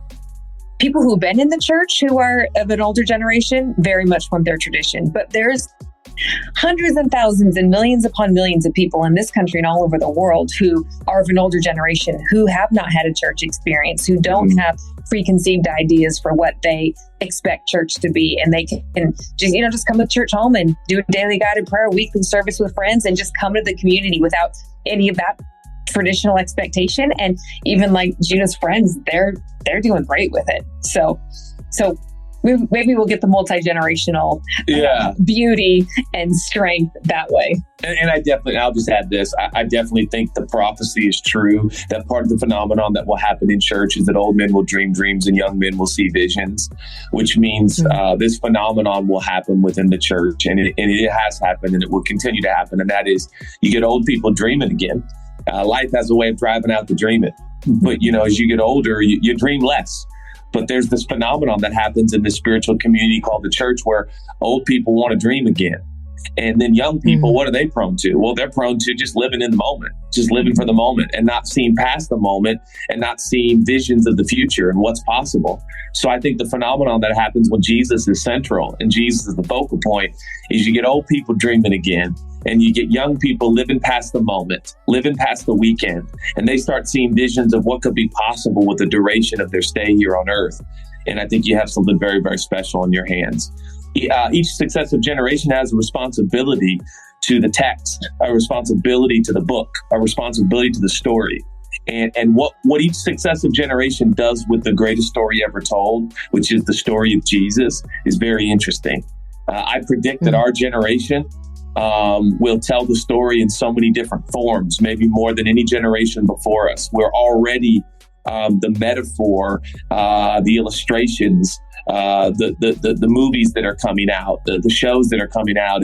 people who've been in the church, who are of an older generation, very much want their tradition. But there's hundreds and thousands and millions upon millions of people in this country and all over the world who are of an older generation, who have not had a church experience, who don't have preconceived ideas for what they expect church to be. And they can just come to Churchome and do a daily guided prayer, weekly service with friends, and just come to the community without any of that traditional expectation. And even like Judah's friends, they're doing great with it. So maybe we'll get the multi-generational beauty and strength that way. And I'll just add this. I definitely think the prophecy is true, that part of the phenomenon that will happen in church is that old men will dream dreams and young men will see visions, which means this phenomenon will happen within the church. And it has happened, and it will continue to happen. And that is, you get old people dreaming again. Life has a way of driving out the dreaming. But, as you get older, you dream less. But there's this phenomenon that happens in the spiritual community called the church, where old people want to dream again. And then young people, what are they prone to? Well, they're prone to just living in the moment, just living for the moment and not seeing past the moment and not seeing visions of the future and what's possible. So I think the phenomenon that happens when Jesus is central and Jesus is the focal point is you get old people dreaming again, and you get young people living past the moment, living past the weekend, and they start seeing visions of what could be possible with the duration of their stay here on earth. And I think you have something very, very special in your hands. Each successive generation has a responsibility to the text, a responsibility to the book, a responsibility to the story. And what each successive generation does with the greatest story ever told, which is the story of Jesus, is very interesting. I predict that our generation will tell the story in so many different forms, maybe more than any generation before us. We're already the metaphor, the illustrations, the movies that are coming out, the shows that are coming out,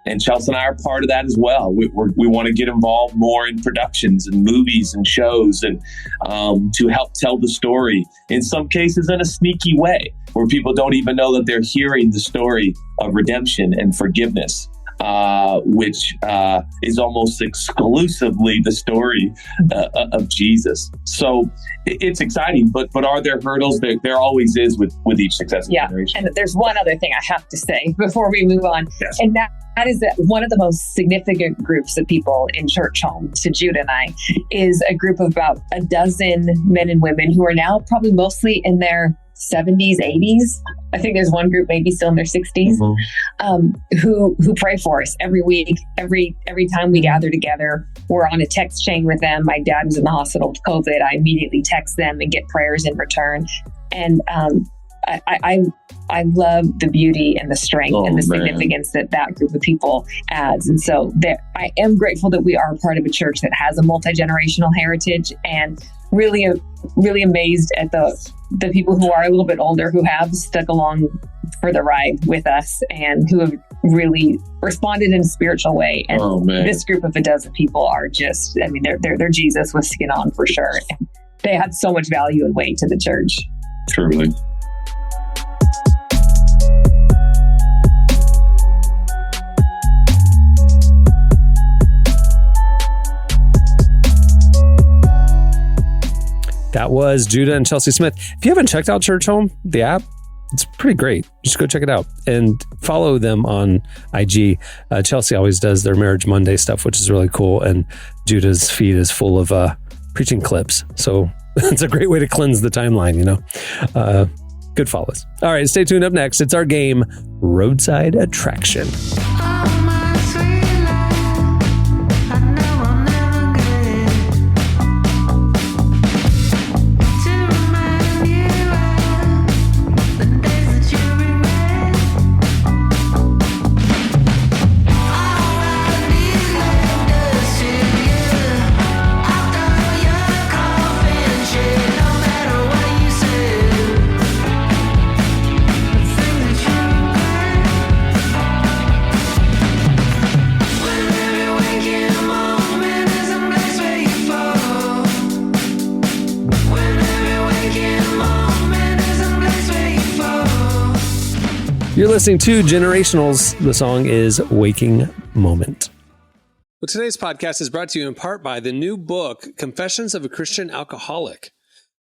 and Chelsea and I are part of that as well. We want to get involved more in productions and movies and shows, and to help tell the story, in some cases in a sneaky way, where people don't even know that they're hearing the story of redemption and forgiveness. Which is almost exclusively the story of Jesus. So it's exciting, but are there hurdles? There always is with each successive generation. And there's one other thing I have to say before we move on. Yes. And that is that one of the most significant groups of people in Churchome to Judah and I is a group of about a dozen men and women who are now probably mostly in their 70s, 80s. I think there's one group maybe still in their 60s, who pray for us every week. Every time we gather together, we're on a text chain with them. My dad was in the hospital with COVID. I immediately text them and get prayers in return. And I love the beauty and the strength and the significance that group of people adds. And so I am grateful that we are part of a church that has a multi-generational heritage, and really amazed at the people who are a little bit older, who have stuck along for the ride with us and who have really responded in a spiritual way. And this group of a dozen people are just, I mean, they're Jesus with skin on for sure. And they add so much value and weight to the church. Truly. That was Judah and Chelsea Smith. If you haven't checked out Churchome, the app, it's pretty great. Just go check it out and follow them on IG. Chelsea always does their Marriage Monday stuff, which is really cool. And Judah's feed is full of preaching clips. So it's a great way to cleanse the timeline, Good follows. All right, stay tuned. Up next, it's our game, Roadside Attraction. You're listening to Generationals. The song is Waking Moment. Well, today's podcast is brought to you in part by the new book, Confessions of a Christian Alcoholic.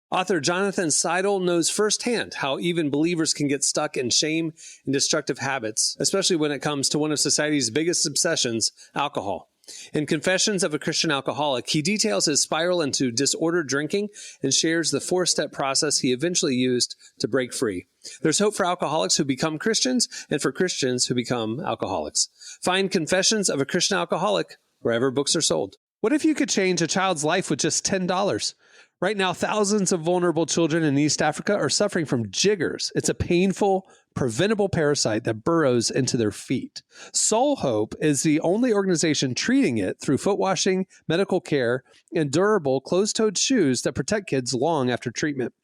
Author Jonathan Seidel knows firsthand how even believers can get stuck in shame and destructive habits, especially when it comes to one of society's biggest obsessions, alcohol. In Confessions of a Christian Alcoholic, he details his spiral into disordered drinking and shares the 4-step process he eventually used to break free. There's hope for alcoholics who become Christians and for Christians who become alcoholics. Find Confessions of a Christian Alcoholic wherever books are sold. What if you could change a child's life with just $10? Right now, thousands of vulnerable children in East Africa are suffering from jiggers. It's a painful, preventable parasite that burrows into their feet. Soul Hope is the only organization treating it through foot washing, medical care, and durable closed-toed shoes that protect kids long after treatment.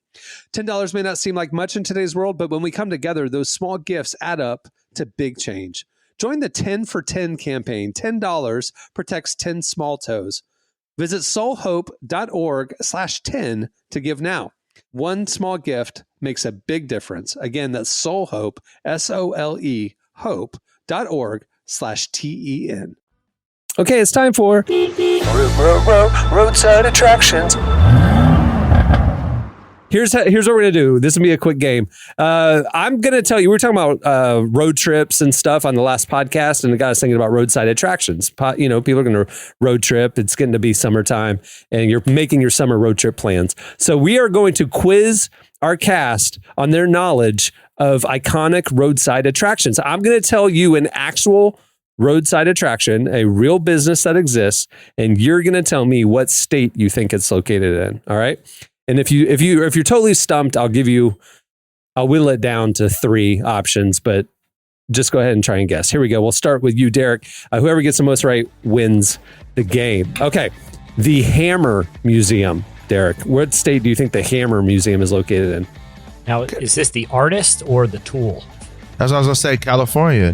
$10 may not seem like much in today's world, but when we come together, those small gifts add up to big change. Join the 10 for 10 campaign. $10 protects 10 small toes. Visit soulhope.org/10 to give now. One small gift makes a big difference. Again, that's Soulhope, SOLE, hope.org/TEN. Okay, it's time for Roadside Attractions. Here's what we're going to do. This will be a quick game. I'm going to tell you, we were talking about road trips and stuff on the last podcast, and it got us thinking about roadside attractions. People are going to road trip. It's getting to be summertime, and you're making your summer road trip plans. So we are going to quiz our cast on their knowledge of iconic roadside attractions. I'm going to tell you an actual roadside attraction, a real business that exists, and you're going to tell me what state you think it's located in. All right. And if you're totally stumped, I'll whittle it down to 3 options, but just go ahead and try and guess. Here we go. We'll start with you, Derek. Whoever gets the most right wins the game. Okay. The Hammer Museum, Derek. What state do you think the Hammer Museum is located in? Now, is this the artist or the tool? That's what I was going to say, California.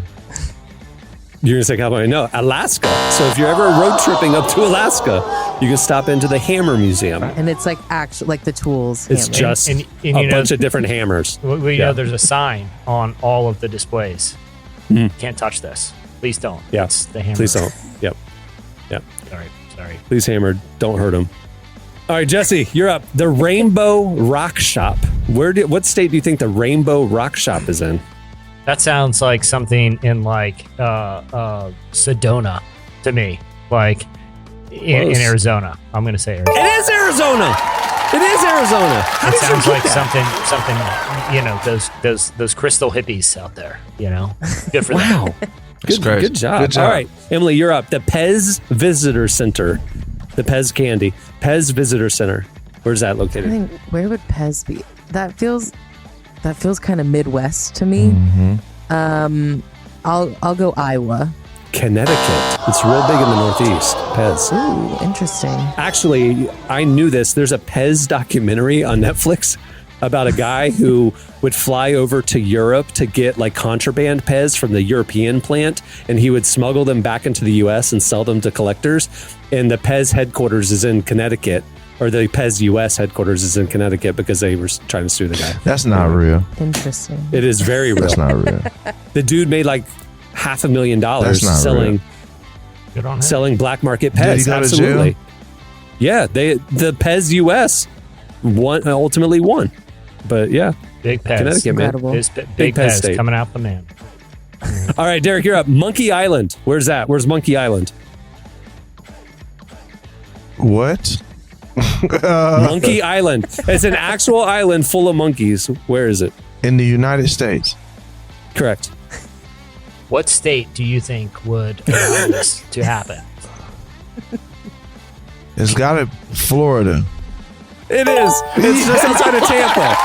You're going to say California? No, Alaska. So if you're ever road tripping up to Alaska, you can stop into the Hammer Museum. And it's like the tools. It's hammer. just a bunch of different hammers. We know there's a sign on all of the displays. Can't touch this. Please don't. Yeah. It's the Hammer. Please don't. Yep. Sorry. Please, Hammer, don't hurt him. All right, Jesse, you're up. The Rainbow Rock Shop. What state do you think the Rainbow Rock Shop is in? That sounds like something in Sedona to me, like in Arizona. I'm going to say Arizona. It is Arizona. It sounds like something, those crystal hippies out there, Good for them. Wow. Good job. All right, Emily, you're up. The Pez Visitor Center. The Pez Candy. Pez Visitor Center. Where's that located? I think, where would Pez be? That feels kind of Midwest to me. Mm-hmm. I'll go Iowa. Connecticut. It's real big in the Northeast. Pez. Ooh, interesting. Actually, I knew this. There's a Pez documentary on Netflix about a guy who would fly over to Europe to get contraband Pez from the European plant, and he would smuggle them back into the U.S. and sell them to collectors. And the Pez headquarters is in Connecticut. Or the Pez U.S. headquarters is in Connecticut because they were trying to sue the guy. That's not real. Interesting. It is very real. That's not real. The dude made $500,000 selling black market Pez. Did he go to Absolutely. jail? Yeah, the Pez U.S. ultimately won. But yeah, Big Pez. Connecticut, man. Incredible. Big Pez Pez state. coming out the man. All right, Derek, you're up. Monkey Island. Where's that? Where's Monkey Island? What? Monkey Island. It's an actual island full of monkeys. Where is it? In the United States. Correct. What state do you think would allow this to happen? It's got to Florida. It is. It's just outside of Tampa.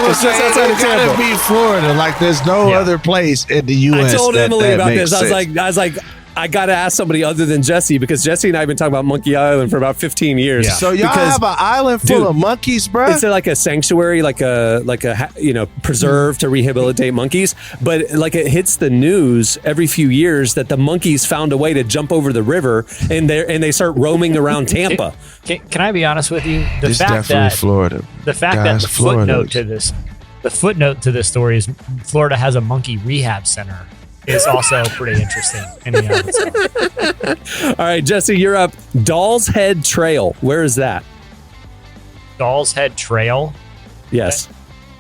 It's just outside of Tampa. It's got to be Florida. Like there's no other place in the U.S. I told Emily about this. Sense. I was like, I got to ask somebody other than Jesse because Jesse and I have been talking about Monkey Island for about 15 years. Yeah. So y'all have an island full of monkeys, bro? It's like a sanctuary, like a preserve to rehabilitate monkeys. But like it hits the news every few years that the monkeys found a way to jump over the river and they start roaming around Tampa. Can I be honest with you? It's definitely Florida. The fact that the footnote to this story is Florida has a monkey rehab center is also pretty interesting in the itself. All right, Jesse, you're up. Doll's Head Trail. Where is that? Doll's Head Trail? Yes.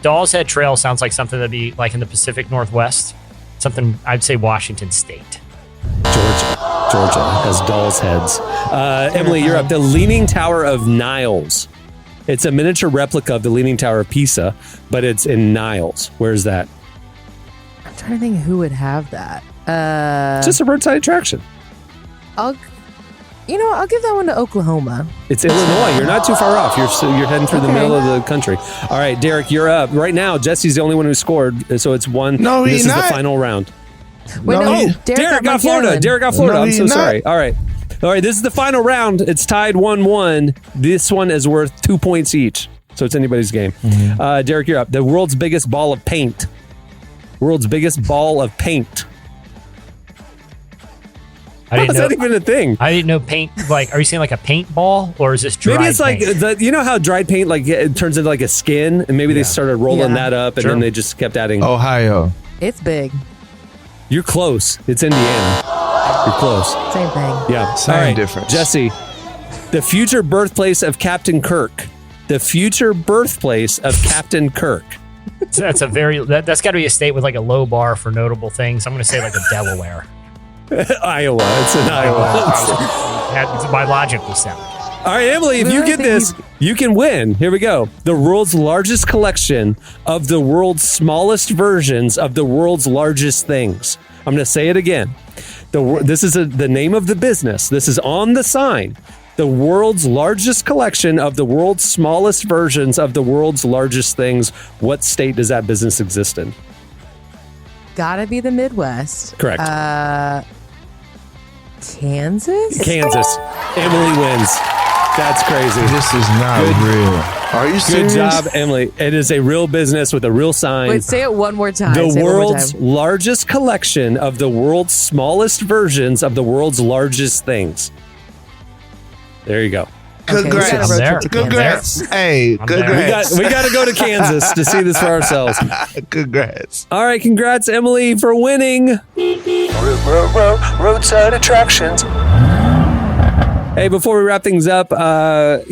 Doll's Head Trail sounds like something that'd be like in the Pacific Northwest. Something, I'd say Washington State. Georgia has doll's heads. Emily, you're up. The Leaning Tower of Niles. It's a miniature replica of the Leaning Tower of Pisa, but it's in Niles. Where's that? I'm trying to think who would have that. It's just a roadside attraction. I'll give that one to Oklahoma. It's Illinois. You're not too far off. You're heading through the middle of the country. All right, Derek, you're up. Right now, Jesse's the only one who scored, so it's one. No, this he's is not. the final round. Wait, no, Derek got Florida. Derek got Florida. No, I'm so he's not. sorry. All right, this is the final round. It's tied 1-1. This one is worth 2 points each, so it's anybody's game. Mm-hmm. Derek, you're up. The world's biggest ball of paint. World's biggest ball of paint. How is that even a thing? I didn't know paint. Like, are you saying like a paintball, or is this dried Maybe it's like paint? you know how dried paint it turns into like a skin, and maybe they started rolling that up, and then they just kept adding. Ohio. It's big. You're close. It's Indiana. You're close. Same thing. Yeah. Same difference. Jesse, the future birthplace of Captain Kirk. The future birthplace of Captain Kirk. That's that's got to be a state with like a low bar for notable things. I'm going to say like a Delaware. Iowa. It's in Iowa. My logic was sound. All right, Emily, if you get this, you can win. Here we go. The world's largest collection of the world's smallest versions of the world's largest things. I'm going to say it again. This is the name of the business. This is on the sign. The world's largest collection of the world's smallest versions of the world's largest things. What state does that business exist in? Gotta be the Midwest. Correct. Kansas? Kansas. Emily wins. That's crazy. This is not real. Are you serious? Good job, Emily. It is a real business with a real sign. Wait, say it one more time. The world's largest collection of the world's smallest versions of the world's largest things. There you go. Congrats. Okay, Congrats. Hey, congrats. We got to go to Kansas to see this for ourselves. Congrats. All right, congrats, Emily, for winning. Roadside Attractions. Hey, before we wrap things up, I've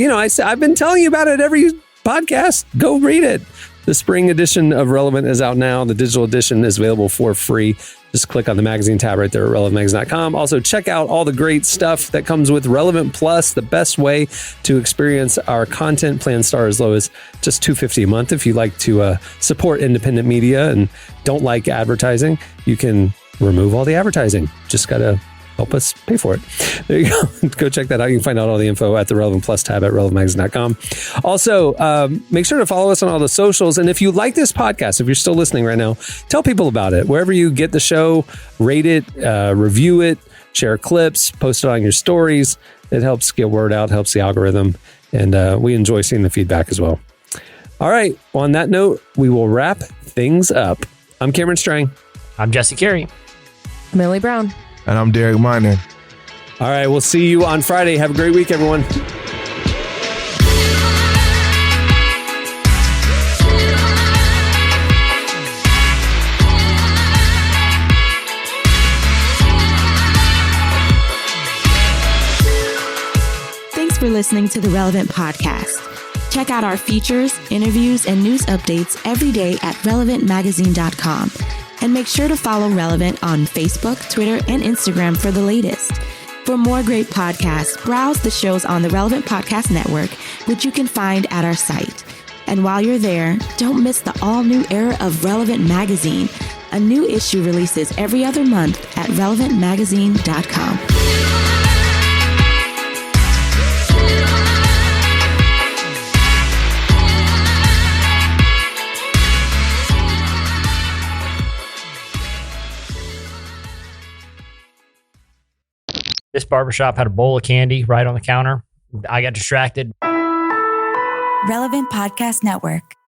been telling you about it every podcast. Go read it. The spring edition of Relevant is out now. The digital edition is available for free. Just click on the magazine tab right there at relevantmagazine.com. Also, check out all the great stuff that comes with Relevant Plus, the best way to experience our content. Plans start as low as just $250 a month. If you like to support independent media and don't like advertising, you can remove all the advertising. Just got to help us pay for it. There you go. Go check that out. You can find out all the info at the Relevant Plus tab at relevantmagazine.com. Also, make sure to follow us on all the socials. And if you like this podcast, if you're still listening right now, tell people about it. Wherever you get the show, rate it, review it, share clips, post it on your stories. It helps get word out, helps the algorithm. And we enjoy seeing the feedback as well. All right. Well, on that note, we will wrap things up. I'm Cameron Strang. I'm Jesse Carey. Millie Brown. And I'm Derek Miner. All right, we'll see you on Friday. Have a great week, everyone. Thanks for listening to the Relevant Podcast. Check out our features, interviews, and news updates every day at relevantmagazine.com. And make sure to follow Relevant on Facebook, Twitter, and Instagram for the latest. For more great podcasts, browse the shows on the Relevant Podcast Network, which you can find at our site. And while you're there, don't miss the all-new era of Relevant Magazine. A new issue releases every other month at relevantmagazine.com. This barbershop had a bowl of candy right on the counter. I got distracted. Relevant Podcast Network.